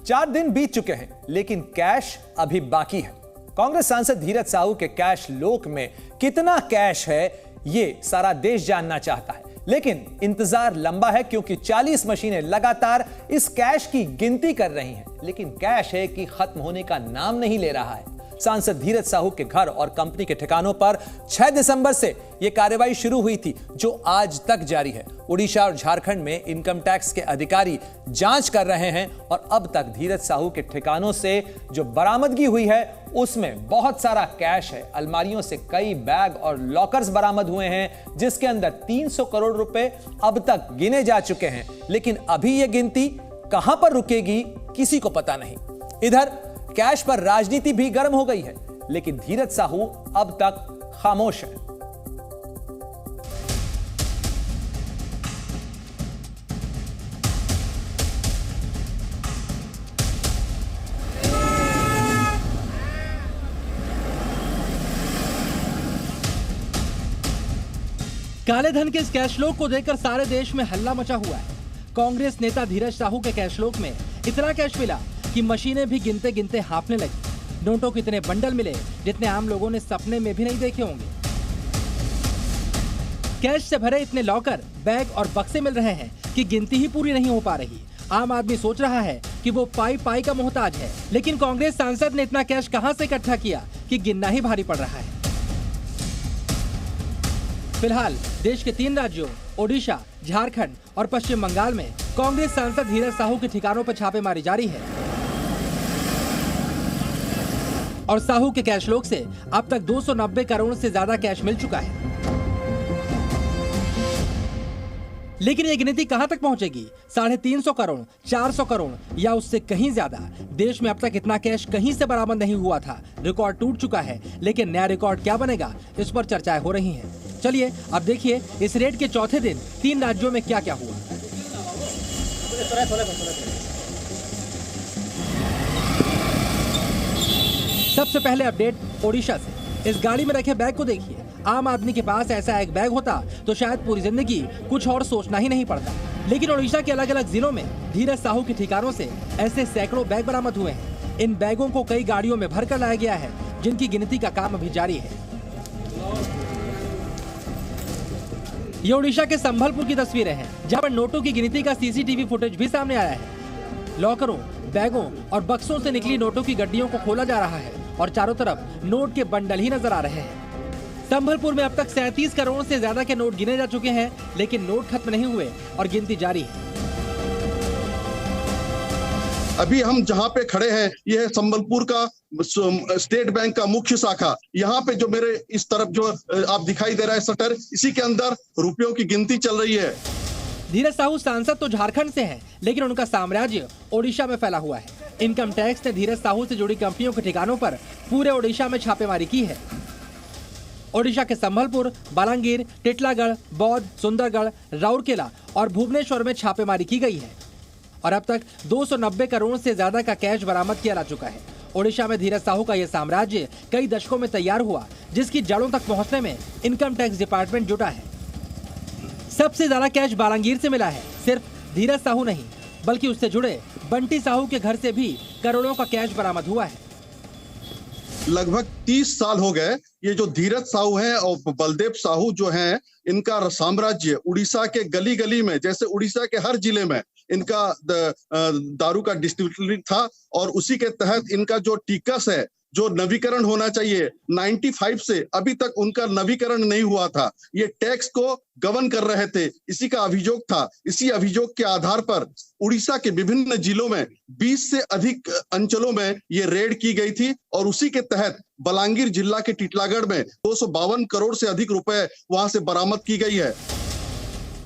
4 दिन बीत चुके हैं लेकिन कैश अभी बाकी है। कांग्रेस सांसद धीरज साहू के कैश लोक में कितना कैश है ये सारा देश जानना चाहता है, लेकिन इंतजार लंबा है क्योंकि 40 मशीनें लगातार इस कैश की गिनती कर रही हैं, लेकिन कैश है कि खत्म होने का नाम नहीं ले रहा है। सांसद धीरज साहू के घर और कंपनी के ठिकानों पर 6 दिसंबर से यह कार्रवाई शुरू हुई थी जो आज तक जारी है। उड़ीसा और झारखंड में इनकम टैक्स के अधिकारी जांच कर रहे हैं और अब तक धीरज साहू के ठिकानों से जो बरामदगी हुई है उसमें बहुत सारा कैश है। अलमारियों से कई बैग और लॉकर्स बरामद हुए हैं जिसके अंदर 300 करोड़ रुपए अब तक गिने जा चुके हैं, लेकिन अभी यह गिनती कहां पर रुकेगी किसी को पता नहीं। इधर कैश पर राजनीति भी गर्म हो गई है, लेकिन धीरज साहू अब तक खामोश है। काले धन के इस कैशलोक को देखकर सारे देश में हल्ला मचा हुआ है। कांग्रेस नेता धीरज साहू के कैशलोक में इतना कैश मिला कि मशीनें भी गिनते गिनते हांफने लगी। नोटों के इतने बंडल मिले जितने आम लोगों ने सपने में भी नहीं देखे होंगे। कैश से भरे इतने लॉकर, बैग और बक्से मिल रहे हैं कि गिनती ही पूरी नहीं हो पा रही। आम आदमी सोच रहा है कि वो पाई पाई का मोहताज है, लेकिन कांग्रेस सांसद ने इतना कैश कहां से इकट्ठा किया कि गिनना ही भारी पड़ रहा है। फिलहाल देश के 3 राज्यों ओडिशा, झारखंड और पश्चिम बंगाल में कांग्रेस सांसद धीरज साहू के ठिकानों पर छापेमारी जारी है और साहू के कैशलोक से अब तक 290 करोड़ से ज्यादा कैश मिल चुका है। लेकिन ये गिनती कहां तक पहुंचेगी? 350 करोड़, 400 करोड़ या उससे कहीं ज्यादा? देश में अब तक इतना कैश कहीं से बरामद नहीं हुआ था। रिकॉर्ड टूट चुका है, लेकिन नया रिकॉर्ड क्या बनेगा इस पर चर्चाएं हो रही हैं। चलिए अब देखिए इस रेड के चौथे दिन 3 राज्यों में क्या क्या हुआ। सबसे पहले अपडेट ओडिशा से। इस गाड़ी में रखे बैग को देखिए। आम आदमी के पास ऐसा एक बैग होता तो शायद पूरी जिंदगी कुछ और सोचना ही नहीं पड़ता, लेकिन ओडिशा के अलग अलग जिलों में धीरज साहू के ठिकानों से ऐसे सैकड़ों बैग बरामद हुए हैं। इन बैगों को कई गाड़ियों में भरकर लाया गया है, जिनकी गिनती का काम अभी जारी है। ये ओडिशा के संभलपुर की तस्वीरें हैं, जहां पर नोटों की गिनती का सीसीटीवी फुटेज भी सामने आया है। लॉकरों, बैगों और बक्सों से निकली नोटों की गड्डियों को खोला जा रहा है और चारों तरफ नोट के बंडल ही नजर आ रहे हैं। संभलपुर में अब तक 37 करोड़ से ज्यादा के नोट गिने जा चुके हैं, लेकिन नोट खत्म नहीं हुए और गिनती जारी है। अभी हम जहाँ पे खड़े हैं यह है संबलपुर का स्टेट बैंक का मुख्य शाखा। यहाँ पे जो मेरे इस तरफ जो आप दिखाई दे रहा है शटर, इसी के अंदर रुपयों की गिनती चल रही है। धीरज साहू सांसद तो झारखंड से हैं, लेकिन उनका साम्राज्य ओडिशा में फैला हुआ है। इनकम टैक्स ने धीरज साहू से जुड़ी कंपनियों के ठिकानों पर पूरे ओडिशा में छापेमारी की है। ओडिशा के संभलपुर, बालांगीर, टिटलागढ़, बौद्ध, सुंदरगढ़, राउरकेला और भुवनेश्वर में छापेमारी की गई है और अब तक 290 करोड़ से ज्यादा का कैश बरामद किया जा चुका है। ओडिशा में धीरज साहू का यह साम्राज्य कई दशकों में तैयार हुआ, जिसकी जड़ों तक पहुंचने में इनकम टैक्स डिपार्टमेंट जुटा है। सबसे ज्यादा कैश बालांगीर से मिला है। सिर्फ धीरज साहू नहीं, बल्कि उससे जुड़े बंटी साहू के घर से भी करोड़ों का कैश बरामद हुआ है। लगभग 30 साल हो गए ये जो धीरज साहू हैं और बलदेव साहू जो हैं, इनका साम्राज्य उड़ीसा के गली गली में, जैसे उड़ीसा के हर जिले में इनका दारू का डिस्ट्रिब्यूटरी था और उसी के तहत इनका जो टिकस है, जो नवीकरण होना चाहिए 95 से अभी तक उनका नवीकरण नहीं हुआ था। ये टैक्स को गबन कर रहे थे, इसी का अभियोग था। इसी अभियोग के आधार पर उड़ीसा के विभिन्न जिलों में 20 से अधिक अंचलों में ये रेड की गई थी और उसी के तहत बलांगीर जिला के टिटलागढ़ में 252 करोड़ से अधिक रुपए वहां से बरामद की गई है।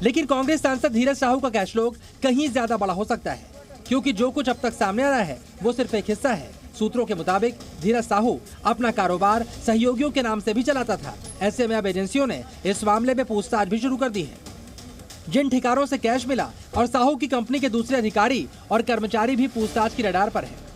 लेकिन कांग्रेस सांसद धीरज साहू का कैशलोक कहीं ज्यादा बड़ा हो सकता है, क्योंकि जो कुछ अब तक सामने आ रहा है वो सिर्फ एक हिस्सा है। सूत्रों के मुताबिक धीरज साहू अपना कारोबार सहयोगियों के नाम से भी चलाता था। ऐसे में अब एजेंसियों ने इस मामले में पूछताछ भी शुरू कर दी है। जिन ठिकानों से कैश मिला और साहू की कंपनी के दूसरे अधिकारी और कर्मचारी भी पूछताछ की रडार पर है।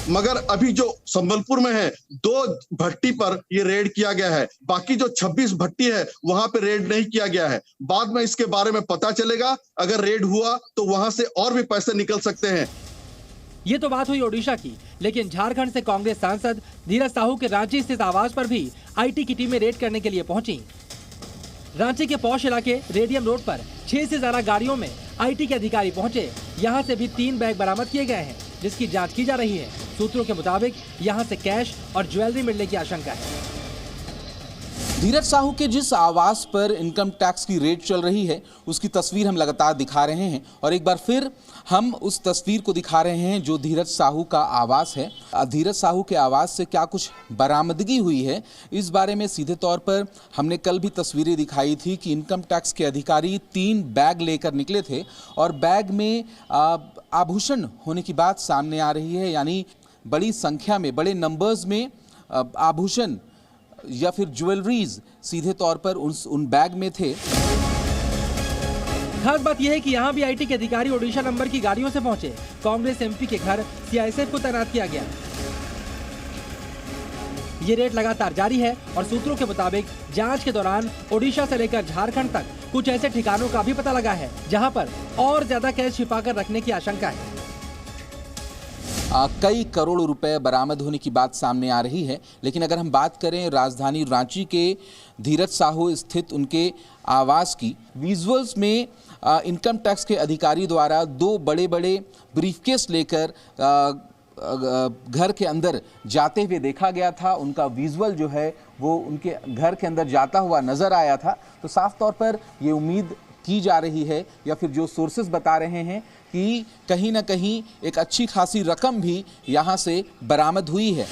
मगर अभी जो संबलपुर में है 2 भट्टी पर ये रेड किया गया है, बाकी जो 26 भट्टी है वहां पे रेड नहीं किया गया है। बाद में इसके बारे में पता चलेगा। अगर रेड हुआ तो वहां से और भी पैसे निकल सकते हैं। ये तो बात हुई ओडिशा की, लेकिन झारखंड से कांग्रेस सांसद धीरज साहू के रांची स्थित आवास पर भी आईटी की टीमें रेड करने के लिए पहुंची। रांची के पौष इलाके रेडियम रोड पर 6 से ज्यादा गाड़ियों में आईटी के अधिकारी पहुंचे। यहां से भी 3 बैग बरामद किए गए हैं, जिसकी जांच की जा रही है। सूत्रों के मुताबिक यहां से कैश और ज्वेलरी मिलने की आशंका है। धीरज साहू के जिस आवास पर इनकम टैक्स की रेड चल रही है, उसकी तस्वीर हम लगातार दिखा रहे हैं और एक बार फिर हम उस तस्वीर को दिखा रहे हैं जो धीरज साहू का आवास है। धीरज साहू के आवास से क्या कुछ बरामदगी हुई है, इस बारे में सीधे तौर पर हमने कल भी तस्वीरें दिखाई थी कि इनकम टैक्स के अधिकारी 3 बैग लेकर निकले थे और बैग में आभूषण होने की बात सामने आ रही है। यानी बड़ी संख्या में, बड़े नंबर्स में आभूषण या फिर ज्वेलरीज सीधे तौर पर उन बैग में थे। खास बात यह है कि यहाँ भी आईटी के अधिकारी ओडिशा नंबर की गाड़ियों से पहुंचे। कांग्रेस एमपी के घर सीआईएसएफ को तैनात किया गया। ये रेड लगातार जारी है और सूत्रों के मुताबिक जांच के दौरान ओडिशा से लेकर झारखंड तक कुछ ऐसे ठिकानों का भी पता लगा है जहां पर और ज्यादा कैश छिपाकर रखने की आशंका है। कई करोड़ रुपए बरामद होने की बात सामने आ रही है। लेकिन अगर हम बात करें राजधानी रांची के धीरज साहू स्थित उनके आवास की, विजुअल्स में इनकम टैक्स के अधिकारी द्वारा 2 बड़े बड़े ब्रीफकेस लेकर घर के अंदर जाते हुए देखा गया था। उनका विजुअल जो है वो उनके घर के अंदर जाता हुआ नजर आया था। तो साफ तौर पर ये उम्मीद की जा रही है या फिर जो सोर्सेज बता रहे हैं कि कहीं ना कहीं एक अच्छी खासी रकम भी यहां से बरामद हुई है।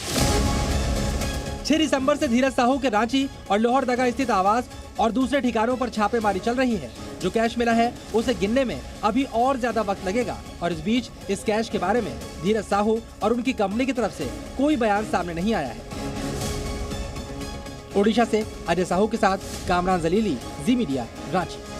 6 दिसंबर से धीरज साहू के रांची और लोहरदगा स्थित आवास और दूसरे ठिकानों पर छापेमारी चल रही है। जो कैश मिला है उसे गिनने में अभी और ज्यादा वक्त लगेगा और इस बीच इस कैश के बारे में धीरज साहू और उनकी कंपनी की तरफ से कोई बयान सामने नहीं आया है। ओडिशा से अजय साहू के साथ कामरान जलीली, जी मीडिया, रांची।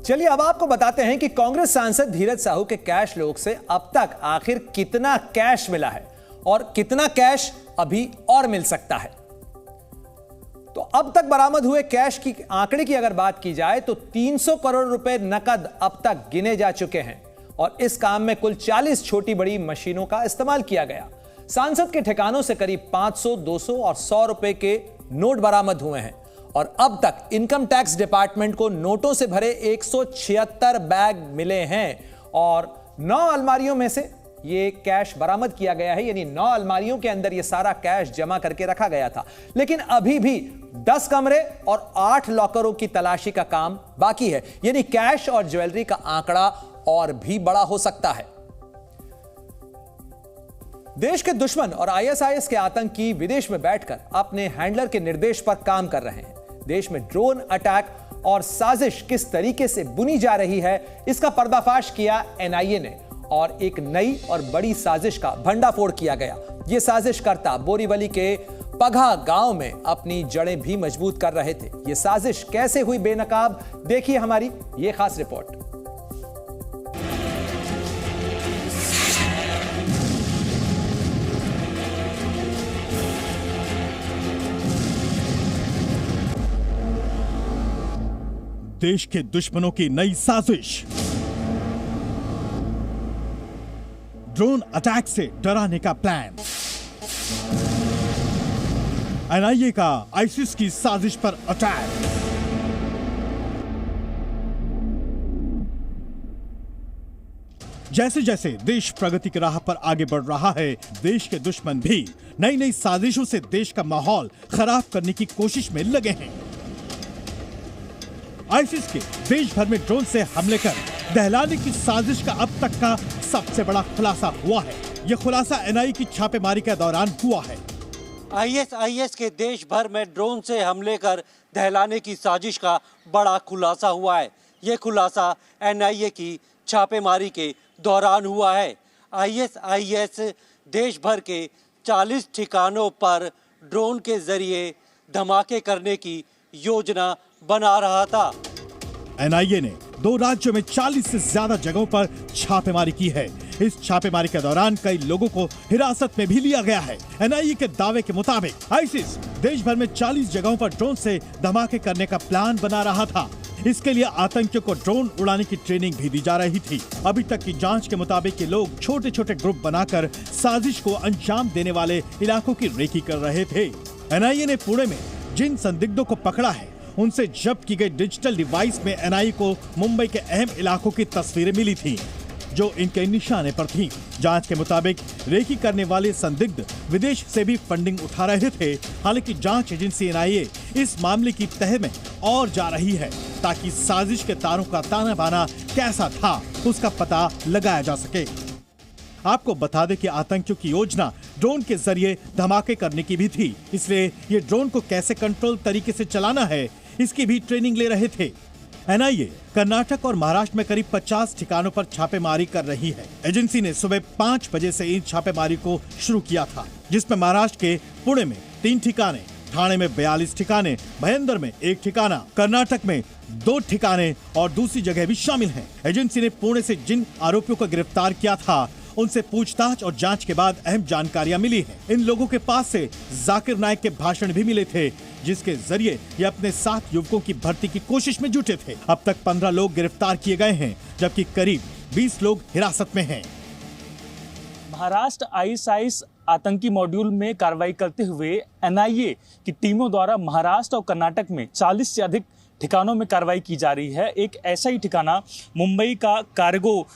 चलिए अब आपको बताते हैं कि कांग्रेस सांसद धीरज साहू के कैश लोग से अब तक आखिर कितना कैश मिला है और कितना कैश अभी और मिल सकता है। तो अब तक बरामद हुए कैश की आंकड़े की अगर बात की जाए तो 300 करोड़ रुपए नकद अब तक गिने जा चुके हैं और इस काम में कुल 40 छोटी बड़ी मशीनों का इस्तेमाल किया गया। सांसद के ठिकानों से करीब 500, 200 और 100 रुपए के नोट बरामद हुए हैं और अब तक इनकम टैक्स डिपार्टमेंट को नोटों से भरे 176 बैग मिले हैं और 9 अलमारियों में से ये कैश बरामद किया गया है। यानी 9 अलमारियों के अंदर ये सारा कैश जमा करके रखा गया था। लेकिन अभी भी 10 कमरे और 8 लॉकरों की तलाशी का काम बाकी है। यानी कैश और ज्वेलरी का आंकड़ा और भी बड़ा हो सकता है। देश के दुश्मन और आईएसआईएस के आतंकी विदेश में बैठकर अपने हैंडलर के निर्देश पर काम कर रहे हैं। देश में ड्रोन अटैक और साजिश किस तरीके से बुनी जा रही है, इसका पर्दाफाश किया एनआईए ने और एक नई और बड़ी साजिश का भंडाफोड़ किया गया। यह साजिशकर्ता बोरीवली के पघा गांव में अपनी जड़ें भी मजबूत कर रहे थे। यह साजिश कैसे हुई बेनकाब, देखिए हमारी यह खास रिपोर्ट। देश के दुश्मनों की नई साजिश, ड्रोन अटैक से डराने का प्लान, एनआईए का आईसिस की साजिश पर अटैक। जैसे जैसे देश प्रगति की राह पर आगे बढ़ रहा है, देश के दुश्मन भी नई नई साजिशों से देश का माहौल खराब करने की कोशिश में लगे हैं। आईसिस के देश भर में ड्रोन से हमले कर दहलाने की साजिश का अब तक का सबसे बड़ा खुलासा हुआ है। यह खुलासा एनआईए की छापेमारी के दौरान हुआ है। आईएसआईएस के देश भर में ड्रोन से हमले कर दहलाने की साजिश का बड़ा खुलासा हुआ है। यह खुलासा एनआईए की छापेमारी के दौरान हुआ है। आईएसआईएस देश भर के 40 ठिकानों पर ड्रोन के जरिए धमाके करने की योजना बना रहा था। एनआईए ने 2 राज्यों में 40 से ज्यादा जगहों पर छापेमारी की है। इस छापेमारी के दौरान कई लोगों को हिरासत में भी लिया गया है। एनआईए के दावे के मुताबिक आईसिस देश भर में 40 जगहों पर ड्रोन से धमाके करने का प्लान बना रहा था। इसके लिए आतंकियों को ड्रोन उड़ाने की ट्रेनिंग भी दी जा रही थी। अभी तक की जांच के मुताबिक ये लोग छोटे छोटे ग्रुप बनाकर साजिश को अंजाम देने वाले इलाकों की रेकी कर रहे थे। एनआईए ने पुणे में जिन संदिग्धों को पकड़ा है उनसे जब्त की गई डिजिटल डिवाइस में एनआईए को मुंबई के अहम इलाकों की तस्वीरें मिली थी जो इनके निशाने पर थी। जांच के मुताबिक रेकी करने वाले संदिग्ध विदेश से भी फंडिंग उठा रहे थे। हालांकि जांच एजेंसी एनआईए इस मामले की तह में और जा रही है ताकि साजिश के तारों का ताना बाना कैसा था उसका पता लगाया जा सके। आपको बता दें कि आतंकियों की योजना ड्रोन के जरिए धमाके करने की भी थी, इसलिए ये ड्रोन को कैसे कंट्रोल तरीके से चलाना है इसकी भी ट्रेनिंग ले रहे थे। एनआईए कर्नाटक और महाराष्ट्र में करीब 50 ठिकानों पर छापेमारी कर रही है। एजेंसी ने सुबह 5 बजे से इन छापेमारी को शुरू किया था, जिसमें महाराष्ट्र के पुणे में 3 ठिकाने, ठाणे में 42 ठिकाने, भयंदर में 1 ठिकाना, कर्नाटक में 2 ठिकाने और दूसरी जगह भी शामिल हैं। एजेंसी ने पुणे से जिन आरोपियों को गिरफ्तार किया था उनसे पूछताछ और जांच के बाद अहम जानकारियां मिली हैं। इन लोगों के पास से जाकिर नाइक के भाषण भी मिले थे, जिसके जरिए ये अपने 7 युवकों की भर्ती की कोशिश में जुटे थे। अब तक 15 लोग गिरफ्तार किए गए हैं, जबकि करीब 20 लोग हिरासत में हैं। महाराष्ट्र आईएसआईएस आतंकी मॉड्यूल में कार्रवाई करते हुए एनआईए की टीमों द्वारा महाराष्ट्र और कर्नाटक में 40 से अधिक ठिकानों में कार्रवाई की जा रही है। एक ऐसा ही ठिकाना मुंबई का कार्गो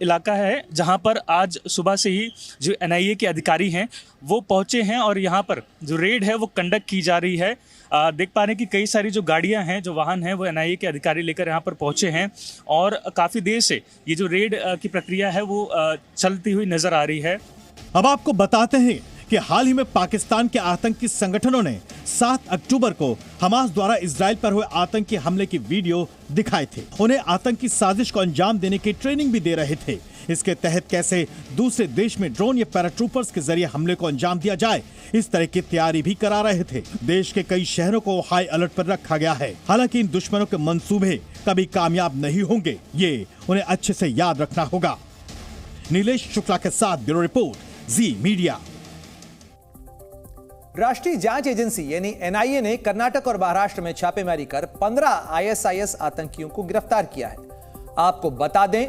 इलाका है, जहां पर आज सुबह से ही जो एनआईए के अधिकारी हैं वो पहुंचे हैं और यहां पर जो रेड है वो कंडक्ट की जा रही है। देख पा रहे हैं कि कई सारी जो गाड़ियां हैं, जो वाहन हैं, वो एनआईए के अधिकारी लेकर यहां पर पहुंचे हैं और काफ़ी देर से ये जो रेड की प्रक्रिया है वो चलती हुई नजर आ रही है। अब आपको बताते हैं कि हाल ही में पाकिस्तान के आतंकी संगठनों ने 7 अक्टूबर को हमास द्वारा इजराइल पर हुए आतंकी हमले की वीडियो दिखाए थे। उन्हें आतंकी साजिश को अंजाम देने की ट्रेनिंग भी दे रहे थे। इसके तहत कैसे दूसरे देश में ड्रोन या पैराट्रूपर्स के जरिए हमले को अंजाम दिया जाए, इस तरह की तैयारी भी करा रहे थे। देश के कई शहरों को हाई अलर्ट पर रखा गया है। हालांकि इन दुश्मनों के मंसूबे कभी कामयाब नहीं होंगे, ये उन्हें अच्छे से याद रखना होगा। नीलेश शुक्ला के साथ ब्यूरो रिपोर्ट, जी मीडिया। राष्ट्रीय जांच एजेंसी यानी एनआईए ने कर्नाटक और महाराष्ट्र में छापेमारी कर 15 आईएसआईएस आतंकियों को गिरफ्तार किया है। आपको बता दें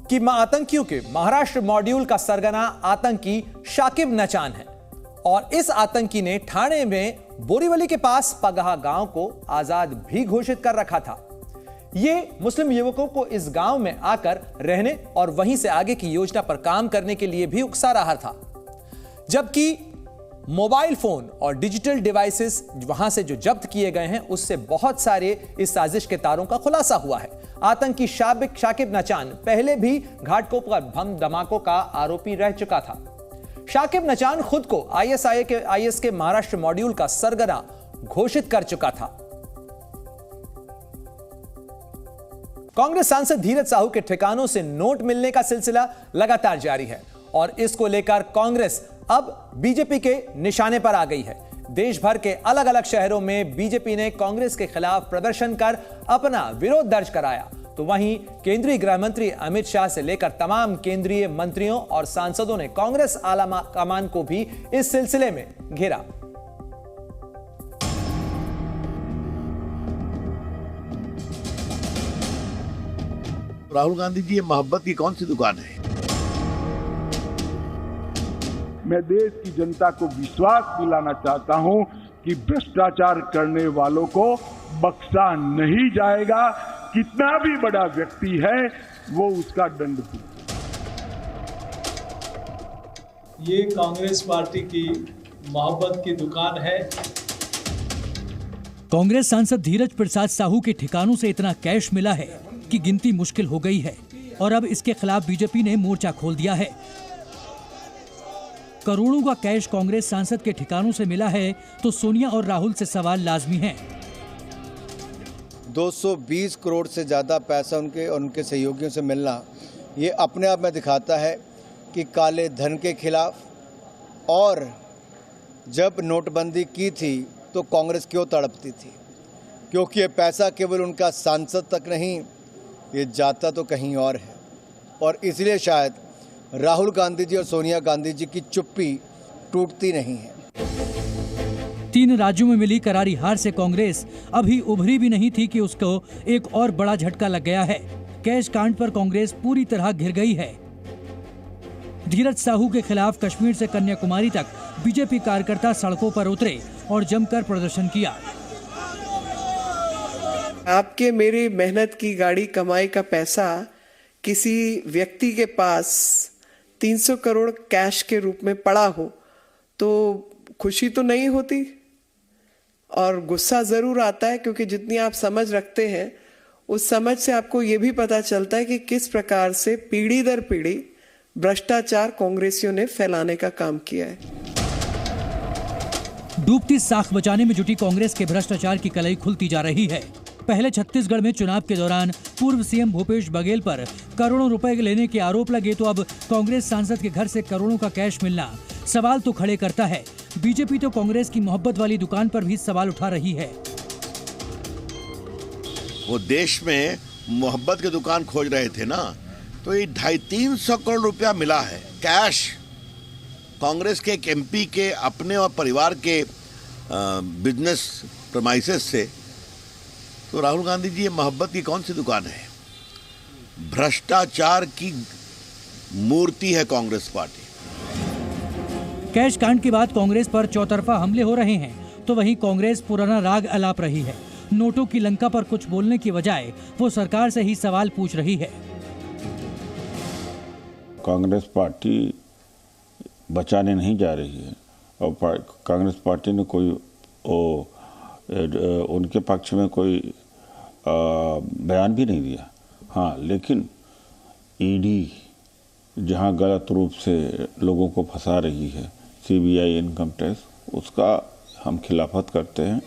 कि आतंकियों के महाराष्ट्र मॉड्यूल का सरगना आतंकी शाकिब नचान है और इस आतंकी ने ठाणे में बोरीवली के पास पगहा गांव को आजाद भी घोषित कर रखा था। यह मुस्लिम युवकों को इस गांव में आकर रहने और वहीं से आगे की योजना पर काम करने के लिए भी उकसा रहा था, जबकि मोबाइल फोन और डिजिटल डिवाइसेस वहां से जो जब्त किए गए हैं उससे बहुत सारे इस साजिश के तारों का खुलासा हुआ है। आतंकी शाकिब नचान पहले भी घाटकोपर बम धमाकों का आरोपी रह चुका था। शाकिब नचान खुद को आईएस के महाराष्ट्र मॉड्यूल का सरगना घोषित कर चुका था। कांग्रेस सांसद धीरज साहू के ठिकानों से नोट मिलने का सिलसिला लगातार जारी है और इसको लेकर कांग्रेस अब बीजेपी के निशाने पर आ गई है। देश भर के अलग अलग शहरों में बीजेपी ने कांग्रेस के खिलाफ प्रदर्शन कर अपना विरोध दर्ज कराया, तो वहीं केंद्रीय गृह मंत्री अमित शाह से लेकर तमाम केंद्रीय मंत्रियों और सांसदों ने कांग्रेस आला कमान को भी इस सिलसिले में घेरा। राहुल गांधी जी, ये मोहब्बत की कौन सी दुकान है? मैं देश की जनता को विश्वास दिलाना चाहता हूं कि भ्रष्टाचार करने वालों को बख्शा नहीं जाएगा। कितना भी बड़ा व्यक्ति है वो उसका दंड दे। ये कांग्रेस पार्टी की मोहब्बत की दुकान है। कांग्रेस सांसद धीरज प्रसाद साहू के ठिकानों से इतना कैश मिला है कि गिनती मुश्किल हो गई है और अब इसके खिलाफ बीजेपी ने मोर्चा खोल दिया है। करोड़ों का कैश कांग्रेस सांसद के ठिकानों से मिला है तो सोनिया और राहुल से सवाल लाजमी है। 220 करोड़ से ज़्यादा पैसा उनके और उनके सहयोगियों से मिलना ये अपने आप में दिखाता है कि काले धन के खिलाफ और जब नोटबंदी की थी तो कांग्रेस क्यों तड़पती थी, क्योंकि ये पैसा केवल उनका सांसद तक नहीं, ये जाता तो कहीं और है। और इसलिए शायद राहुल गांधी जी और सोनिया गांधी जी की चुप्पी टूटती नहीं है। 3 राज्यों में मिली करारी हार से कांग्रेस अभी उभरी भी नहीं थी कि उसको एक और बड़ा झटका लग गया है। कैश कांड पर कांग्रेस पूरी तरह घिर गई है। धीरज साहू के खिलाफ कश्मीर से कन्याकुमारी तक बीजेपी कार्यकर्ता सड़कों पर उतरे और जमकर प्रदर्शन किया। आपके मेरी मेहनत की गाड़ी कमाई का पैसा किसी व्यक्ति के पास 300 करोड़ कैश के रूप में पड़ा हो तो खुशी तो नहीं होती और गुस्सा जरूर आता है, क्योंकि जितनी आप समझ रखते हैं उस समझ से आपको ये भी पता चलता है कि किस प्रकार से पीढ़ी दर पीढ़ी भ्रष्टाचार कांग्रेसियों ने फैलाने का काम किया है। डूबती साख बचाने में जुटी कांग्रेस के भ्रष्टाचार की कलई खुलती जा रही है। पहले छत्तीसगढ़ में चुनाव के दौरान पूर्व सीएम भूपेश बघेल पर करोड़ों रुपए लेने के आरोप लगे तो अब कांग्रेस सांसद के घर से करोड़ों का कैश मिलना सवाल तो खड़े करता है। बीजेपी तो कांग्रेस की मोहब्बत वाली दुकान पर भी सवाल उठा रही है। वो देश में मोहब्बत की दुकान खोज रहे थे ना, तो ये 250-300 करोड़ रुपया मिला है कैश कांग्रेस के एक एमपी के अपने और परिवार के बिजनेस प्रमाइसेस से। तो राहुल गांधी जी, ये मोहब्बत की कौन सी दुकान है? भ्रष्टाचार की मूर्ति है कांग्रेस पार्टी। कैश कांड के बाद कांग्रेस पर चौतरफा हमले हो रहे हैं, तो वहीं कांग्रेस पुराना राग अलाप रही है। नोटों की लंका पर कुछ बोलने की बजाय वो सरकार से ही सवाल पूछ रही है। कांग्रेस पार्टी बचाने नहीं जा रही है और कांग्रेस पार्टी ने कोई उनके पक्ष में कोई बयान भी नहीं दिया। हाँ, लेकिन ईडी जहां गलत रूप से लोगों को फंसा रही है, सीबीआई, इनकम टैक्स, उसका हम खिलाफत करते हैं।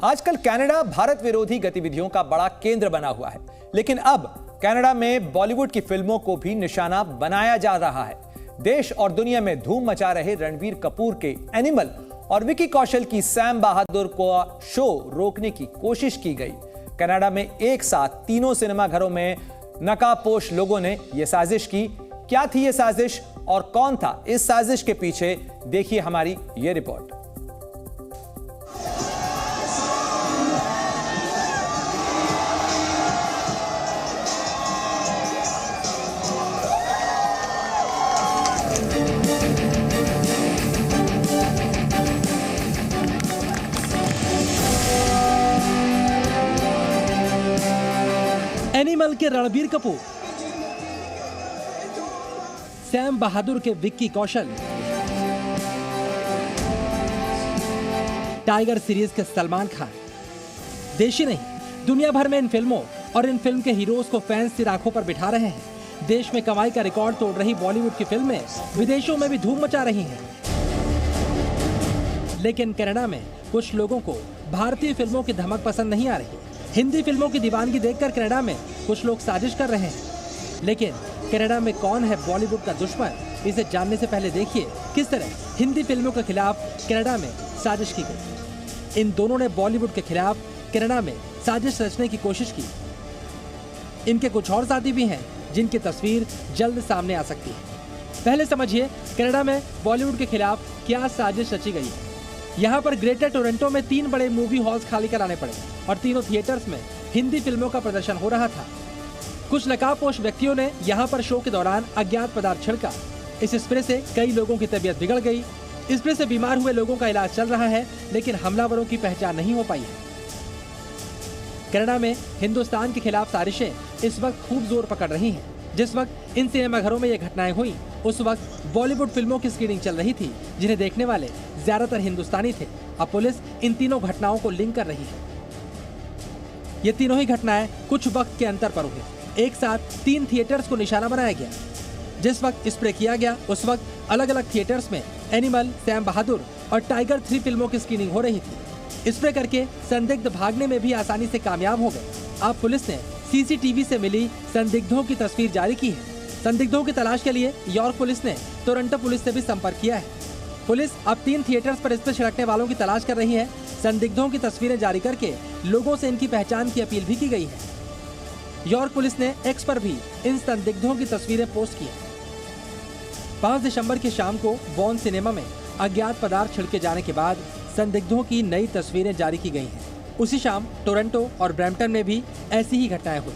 आजकल कनाडा भारत विरोधी गतिविधियों का बड़ा केंद्र बना हुआ है, लेकिन अब कनाडा में बॉलीवुड की फिल्मों को भी निशाना बनाया जा रहा है। देश और दुनिया में धूम मचा रहे रणबीर कपूर के एनिमल और विकी कौशल की सैम बहादुर को शो रोकने की कोशिश की गई। कनाडा में एक साथ तीनों सिनेमाघरों में नकाबपोश लोगों ने यह साजिश की। क्या थी यह साजिश और कौन था इस साजिश के पीछे, देखिए हमारी यह रिपोर्ट। एनिमल के रणबीर कपूर, सैम बहादुर के विक्की कौशल, टाइगर सीरीज के सलमान खान। देश ही नहीं, दुनिया भर में इन फिल्मों और इन फिल्म के हीरोज को फैंस सिर आंखों पर बिठा रहे हैं। देश में कमाई का रिकॉर्ड तोड़ रही बॉलीवुड की फिल्में विदेशों में भी धूम मचा रही हैं। लेकिन कनाडा में कुछ लोगों को भारतीय फिल्मों की धमक पसंद नहीं आ रही। हिंदी फिल्मों की दीवानगी देखकर कनाडा में कुछ लोग साजिश कर रहे हैं। लेकिन कनाडा में कौन है बॉलीवुड का दुश्मन, इसे जानने से पहले देखिए किस तरह हिंदी फिल्मों के खिलाफ कनाडा में साजिश की गई। इन दोनों ने बॉलीवुड के खिलाफ कनाडा में साजिश रचने की कोशिश की। इनके कुछ और साथी भी हैं जिनकी तस्वीर जल्द सामने आ सकती है। पहले समझिए कनाडा में बॉलीवुड के खिलाफ क्या साजिश रची गई है। यहाँ पर ग्रेटर टोरंटो में 3 बड़े मूवी हॉल्स खाली कराने पड़े और तीनों थिएटर्स में हिंदी फिल्मों का प्रदर्शन हो रहा था। कुछ नकाबपोश व्यक्तियों ने यहाँ पर शो के दौरान अज्ञात पदार्थ छिड़का। इस स्प्रे से कई लोगों की तबीयत बिगड़ गई। स्प्रे से बीमार हुए लोगों का इलाज चल रहा है, लेकिन हमलावरों की पहचान नहीं हो पाई है। कनाडा में हिंदुस्तान के खिलाफ साजिशें इस वक्त खूब जोर पकड़ रही हैं। जिस वक्त इन सिनेमाघरों में ये घटनाएं हुई, उस वक्त बॉलीवुड फिल्मों की स्क्रीनिंग चल रही थी, जिन्हें देखने वाले ज्यादातर हिंदुस्तानी थे। अब पुलिस इन तीनों घटनाओं को लिंक कर रही है। ये तीनों ही घटनाएं कुछ वक्त के अंतर पर हुई। एक साथ 3 थिएटर्स को निशाना बनाया गया। जिस वक्त स्प्रे किया गया, उस वक्त अलग अलग थिएटर्स में एनिमल, सैम बहादुर और टाइगर 3 फिल्मों की स्क्रीनिंग हो रही थी। स्प्रे करके संदिग्ध भागने में भी आसानी से कामयाब हो गए। अब पुलिस ने सीसीटीवी से मिली संदिग्धों की तस्वीर जारी की है। संदिग्धों की तलाश के लिए यॉर्क पुलिस ने टोरंटो पुलिस से भी संपर्क किया है। पुलिस अब 3 थिएटर्स पर स्प्रे छिड़कने वालों की तलाश कर रही है। संदिग्धों की तस्वीरें जारी करके लोगों से इनकी पहचान की अपील भी की गई है। यॉर्क पुलिस ने एक्स पर भी इन संदिग्धों की तस्वीरें पोस्ट की है। 5 दिसंबर की शाम को वॉन सिनेमा में अज्ञात पदार्थ छिड़के जाने के बाद संदिग्धों की नई तस्वीरें जारी की गई हैं। उसी शाम टोरंटो और ब्रैम्पटन में भी ऐसी ही घटनाएं हुई।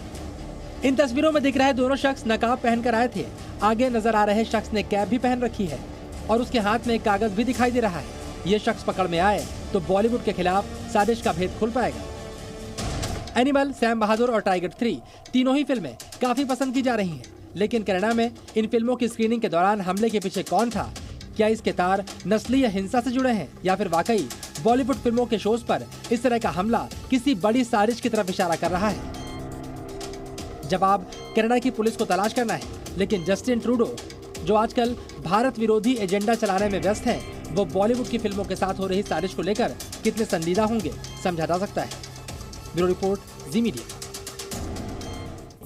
इन तस्वीरों में दिख रहे दोनों शख्स नकाब पहनकर आए थे। आगे नजर आ रहे शख्स ने कैप भी पहन रखी है और उसके हाथ में एक कागज भी दिखाई दे रहा है। ये शख्स पकड़ में आए तो बॉलीवुड के खिलाफ साजिश का भेद खुल पाएगा। एनिमल, सैम बहादुर और टाइगर 3 तीनों ही फिल्में काफी पसंद की जा रही हैं। लेकिन कनाडा में इन फिल्मों की स्क्रीनिंग के दौरान हमले के पीछे कौन था? क्या इसके तार नस्लीय हिंसा से जुड़े हैं या फिर वाकई बॉलीवुड फिल्मों के शोज पर इस तरह का हमला किसी बड़ी साजिश की तरफ इशारा कर रहा है? जवाब कनाडा की पुलिस को तलाश करना है। लेकिन जस्टिन ट्रूडो, जो आजकल भारत विरोधी एजेंडा चलाने में व्यस्त है, वो बॉलीवुड की फिल्मों के साथ हो रही साजिश को लेकर कितने संजीदा होंगे समझा जा सकता है। ब्यूरो रिपोर्ट, जी मीडिया।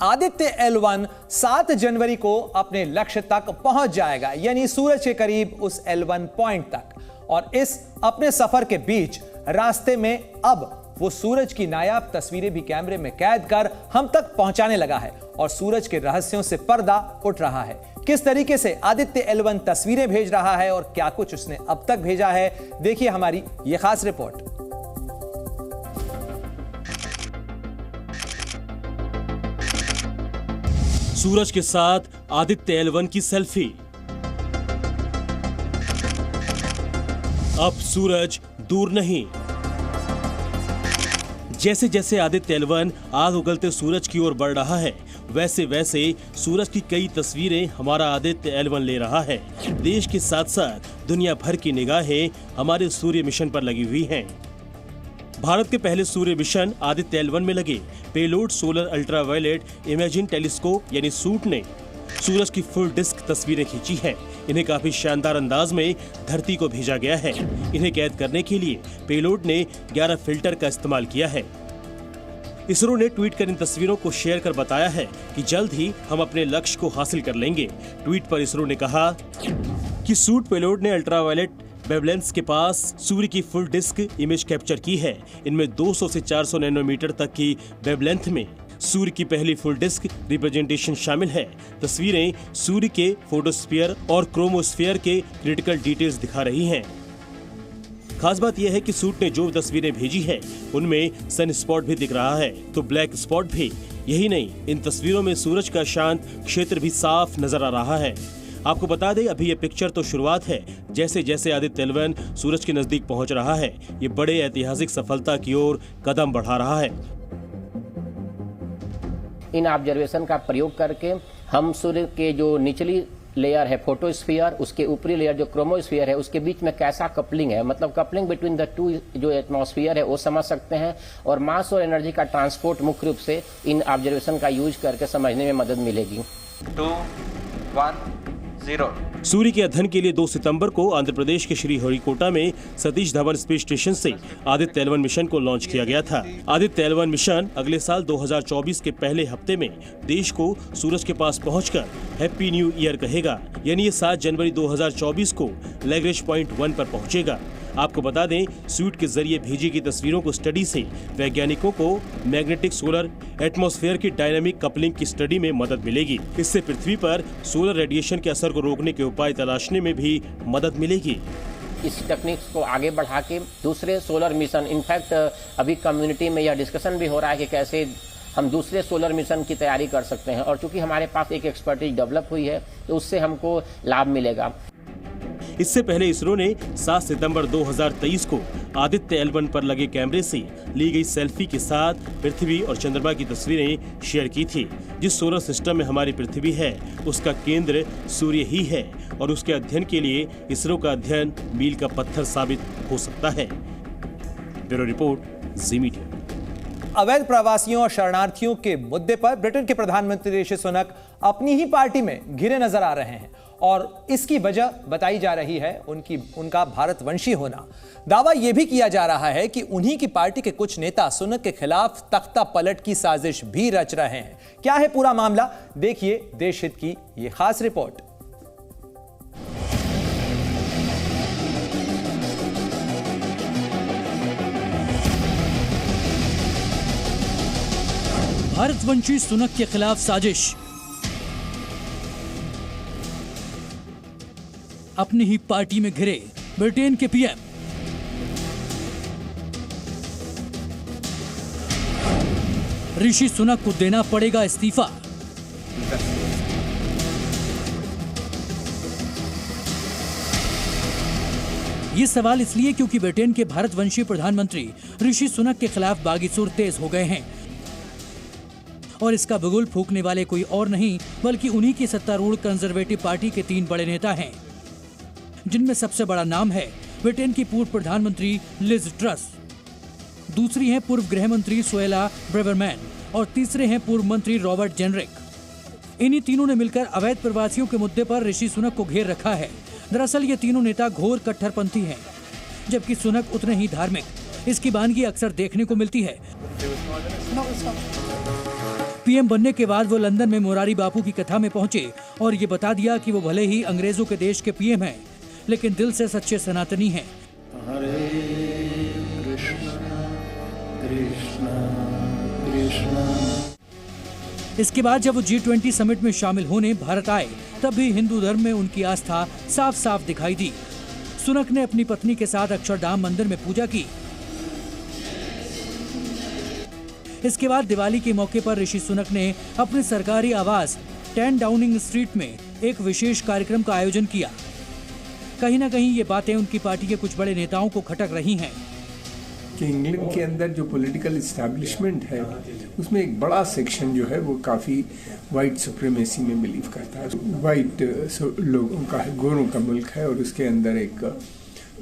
आदित्य L1 7 जनवरी को अपने लक्ष्य तक पहुंच जाएगा, यानी सूरज के करीब उस L1 पॉइंट तक। और इस अपने सफर के बीच रास्ते में अब वो सूरज की नायाब तस्वीरें भी कैमरे में कैद कर हम तक पहुंचाने लगा है और सूरज के रहस्यों से पर्दा उठ रहा है। किस तरीके से आदित्य L1 तस्वीरें भेज रहा है और क्या कुछ उसने अब तक भेजा है, देखिए हमारी ये खास रिपोर्ट। सूरज के साथ आदित्य L1 की सेल्फी। अब सूरज दूर नहीं। जैसे जैसे आदित्य L1 आज उगलते सूरज की ओर बढ़ रहा है, वैसे वैसे सूरज की कई तस्वीरें हमारा आदित्य L1 ले रहा है। देश के साथ साथ दुनिया भर की निगाहें हमारे सूर्य मिशन पर लगी हुई हैं। भारत के पहले सूर्य मिशन आदित्य L1 में लगे payload solar ultraviolet imaging telescope यानी सूट ने सूरज की फुल डिस्क तस्वीरें खींची हैं। इन्हें काफी शानदार अंदाज में धरती को भेजा गया है। इन्हें कैद करने के लिए पेलोड ने 11 फिल्टर का इस्तेमाल किया है। इसरो ने ट्वीट कर इन तस्वीरों को शेयर कर बताया है कि जल्द ही हम अपने लक्ष्य को हासिल कर लेंगे। ट्वीट पर इसरो ने कहा कि सूट पेलोड ने अल्ट्रावायलेट वेवलेंस के पास सूर्य की फुल डिस्क इमेज कैप्चर की है। इनमें 200 से 400 नैनोमीटर तक की वेवलेंथ में सूर्य की पहली फुल डिस्क रिप्रेजेंटेशन शामिल है। तस्वीरें सूर्य के फोटोस्फीयर और क्रोमोस्फीयर के क्रिटिकल डिटेल्स दिखा रही हैं। खास बात यह है कि सूट ने जो तस्वीरें भेजी है उनमें सन स्पॉट भी दिख रहा है, तो ब्लैक स्पॉट भी। यही नहीं, इन तस्वीरों में सूरज का शांत क्षेत्र भी साफ नजर आ रहा है। आपको बता दें, अभी ये पिक्चर तो शुरुआत है। जैसे जैसे आदित्य L1 सूरज के नजदीक पहुंच रहा है, ये बड़े ऐतिहासिक सफलता की ओर कदम बढ़ा रहा है। इन ऑब्जर्वेशन का प्रयोग करके हम सूर्य के जो निचली लेयर है फोटोस्फीयर, उसके ऊपरी लेयर जो क्रोमोस्फीयर है, उसके बीच में कैसा कपलिंग है, मतलब कपलिंग बिटवीन द टू जो एटमॉस्फेयर है वो समझ सकते हैं। और मास और एनर्जी का ट्रांसपोर्ट मुख्य रूप से इन ऑब्जर्वेशन का यूज करके समझने में मदद मिलेगी। 2, 1, 0। सूर्य के अध्ययन के लिए 2 सितंबर को आंध्र प्रदेश के श्रीहरिकोटा में सतीश धवन स्पेस स्टेशन से आदित्य L1 मिशन को लॉन्च किया गया था। आदित्य L1 मिशन अगले साल 2024 के पहले हफ्ते में देश को सूरज के पास पहुंचकर हैप्पी न्यू ईयर कहेगा, यानी ये 7 जनवरी 2024 को लैग्रेंज पॉइंट 1 पर पहुंचेगा। आपको बता दें, सूट के जरिए भेजी गई तस्वीरों को स्टडी से वैज्ञानिकों को मैग्नेटिक सोलर एटमॉस्फेयर की डायनामिक कपलिंग की स्टडी में मदद मिलेगी। इससे पृथ्वी पर सोलर रेडिएशन के असर को रोकने के उपाय तलाशने में भी मदद मिलेगी। इस टेक्निक्स को आगे बढ़ा के दूसरे सोलर मिशन, इनफैक्ट अभी कम्युनिटी में यह डिस्कशन भी हो रहा है कि कैसे हम दूसरे सोलर मिशन की तैयारी कर सकते हैं। और चूंकि हमारे पास एक एक्सपर्टीज डेवलप हुई है तो उससे हमको लाभ मिलेगा। इससे पहले इसरो ने 7 सितंबर 2023 को आदित्य L1 पर लगे कैमरे से ली गई सेल्फी के साथ पृथ्वी और चंद्रमा की तस्वीरें शेयर की थी। जिस सोलर सिस्टम में हमारी पृथ्वी है उसका केंद्र सूर्य ही है और उसके अध्ययन के लिए इसरो का अध्ययन मील का पत्थर साबित हो सकता है। ब्यूरो रिपोर्ट, जी मीडिया। अवैध प्रवासियों और शरणार्थियों के मुद्दे पर ब्रिटेन के प्रधानमंत्री ऋषि सुनक अपनी ही पार्टी में घिरे नजर आ रहे हैं और इसकी वजह बताई जा रही है उनका भारतवंशी होना। दावा यह भी किया जा रहा है कि उन्हीं की पार्टी के कुछ नेता सुनक के खिलाफ तख्ता पलट की साजिश भी रच रहे हैं। क्या है पूरा मामला, देखिए देश हित की यह खास रिपोर्ट। भारतवंशी सुनक के खिलाफ साजिश। अपनी ही पार्टी में घिरे ब्रिटेन के पीएम ऋषि सुनक को देना पड़ेगा इस्तीफा। ये सवाल इसलिए क्योंकि ब्रिटेन के भारतवंशी प्रधानमंत्री ऋषि सुनक के खिलाफ बागी सुर तेज हो गए हैं और इसका बगुल फूंकने वाले कोई और नहीं बल्कि उन्हीं की सत्तारूढ़ कंजर्वेटिव पार्टी के 3 बड़े नेता हैं, जिनमें सबसे बड़ा नाम है ब्रिटेन की पूर्व प्रधानमंत्री लिज ट्रस, दूसरी हैं पूर्व गृह मंत्री सुएला ब्रेवरमैन और तीसरे हैं पूर्व मंत्री रॉबर्ट जेनरिक। इन्हीं तीनों ने मिलकर अवैध प्रवासियों के मुद्दे पर ऋषि सुनक को घेर रखा है। दरअसल ये तीनों नेता घोर कट्टरपंथी हैं, जबकि सुनक उतने ही धार्मिक। इसकी वानगी अक्सर देखने को मिलती है। पीएम बनने के बाद वो लंदन में मोरारी बापू की कथा में पहुंचे और ये बता दिया कि वो भले ही अंग्रेजों के देश के पीएम हैं, लेकिन दिल से सच्चे सनातनी हैं। इसके बाद जब वो G20 समिट में शामिल होने भारत आए, तब भी हिंदू धर्म में उनकी आस्था साफ साफ दिखाई दी। सुनक ने अपनी पत्नी के साथ अक्षरधाम मंदिर में पूजा की। इसके बाद दिवाली के मौके पर ऋषि सुनक ने अपने सरकारी आवास 10 डाउनिंग स्ट्रीट में एक विशेष कार्यक्रम का आयोजन किया। कहीं न कहीं ये बातें उनकी पार्टी के कुछ बड़े नेताओं को खटक रही हैं कि इंग्लैंड के अंदर जो पॉलिटिकल इस्टेब्लिशमेंट है उसमें एक बड़ा सेक्शन जो है वो काफ़ी वाइट सुप्रीमेसी में बिलीव करता है। वाइट लोगों का है, गोरों का मुल्क है और उसके अंदर एक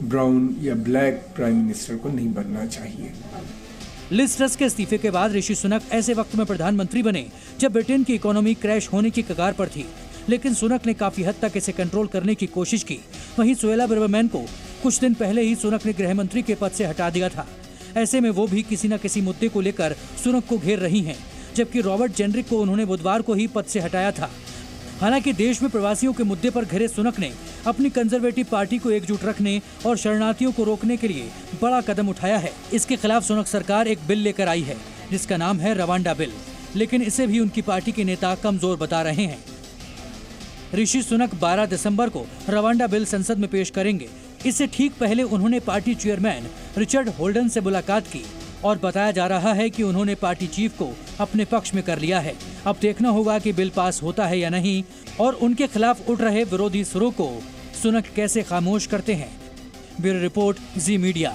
ब्राउन या ब्लैक प्राइम मिनिस्टर को नहीं बनना चाहिए। लिज ट्रस के इस्तीफे के बाद ऋषि सुनक ऐसे वक्त में प्रधानमंत्री बने जब ब्रिटेन की इकोनॉमी क्रैश होने की कगार पर थी, लेकिन सुनक ने काफी हद तक इसे कंट्रोल करने की कोशिश की। वहीं सुएला ब्रेवरमैन को कुछ दिन पहले ही सुनक ने गृह मंत्री के पद से हटा दिया था। ऐसे में वो भी किसी न किसी मुद्दे को लेकर सुनक को घेर रही हैं, जबकि रॉबर्ट जेनरिक को उन्होंने बुधवार को ही पद से हटाया था। हालांकि देश में प्रवासियों के मुद्दे पर घिरे सुनक ने अपनी कंजर्वेटिव पार्टी को एकजुट रखने और शरणार्थियों को रोकने के लिए बड़ा कदम उठाया है। इसके खिलाफ सुनक सरकार एक बिल लेकर आई है जिसका नाम है रवांडा बिल, लेकिन इसे भी उनकी पार्टी के नेता कमजोर बता रहे हैं। ऋषि सुनक 12 दिसंबर को रवांडा बिल संसद में पेश करेंगे। इससे ठीक पहले उन्होंने पार्टी चेयरमैन रिचर्ड होल्डन से मुलाकात की और बताया जा रहा है कि उन्होंने पार्टी चीफ को अपने पक्ष में कर लिया है। अब देखना होगा कि बिल पास होता है या नहीं और उनके खिलाफ उठ रहे विरोधी सुरों को सुनक कैसे खामोश करते हैं। ब्यूरो रिपोर्ट, जी मीडिया।